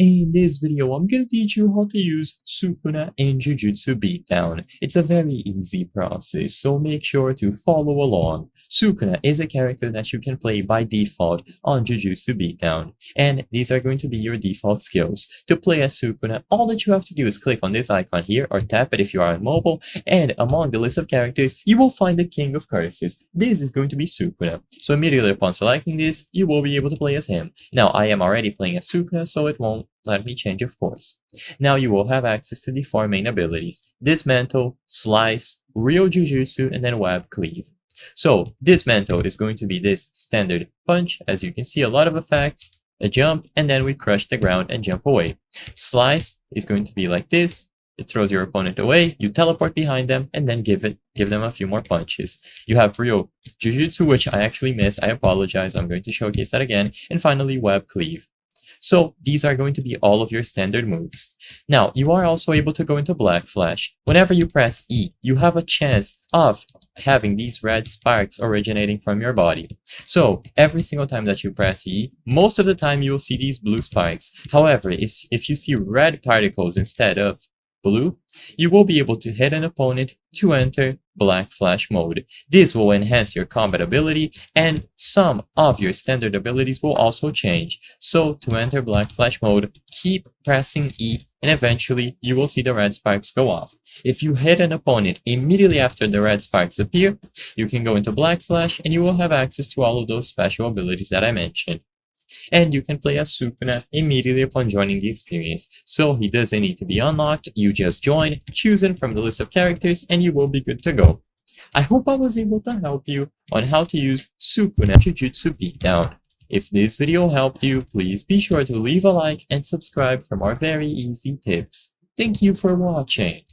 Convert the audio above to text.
In this video, I'm gonna teach you how to use Sukuna in Jujutsu Beatdown. It's a very easy process, so make sure to follow along. Sukuna is a character that you can play by default on Jujutsu Beatdown, and these are going to be your default skills. To play as Sukuna, all that you have to do is click on this icon here, or tap it if you are on mobile, and among the list of characters, you will find the King of Curses. This is going to be Sukuna. So immediately upon selecting this, you will be able to play as him. Now, I am already playing as Sukuna, so it won't let me change, of course. Now you will have access to the 4 main abilities: Dismantle, Slice, Real Jujutsu, and then Web Cleave. So Dismantle is going to be this standard punch. As you can see, a lot of effects, a jump, and then we crush the ground and jump away. Slice is going to be like this. It throws your opponent away, you teleport behind them, and then give them a few more punches. You have Real Jujutsu, which I actually missed. I apologize. I'm going to showcase that again. And finally, Web Cleave. So these are going to be all of your standard moves. Now, you are also able to go into Black Flash. Whenever you press E, you have a chance of having these red sparks originating from your body. So every single time that you press E, most of the time you will see these blue sparks. However, if you see red particles instead of blue, you will be able to hit an opponent to enter Black Flash mode. This will enhance your combat ability, and some of your standard abilities will also change. So to enter Black Flash mode, keep pressing E, and eventually you will see the red sparks go off. If you hit an opponent immediately after the red sparks appear, you can go into Black Flash and you will have access to all of those special abilities that I mentioned. And you can play as Sukuna immediately upon joining the experience. So he doesn't need to be unlocked, you just join, choose him from the list of characters, and you will be good to go. I hope I was able to help you on how to use Sukuna Jujutsu Beatdown. If this video helped you, please be sure to leave a like and subscribe for more very easy tips. Thank you for watching.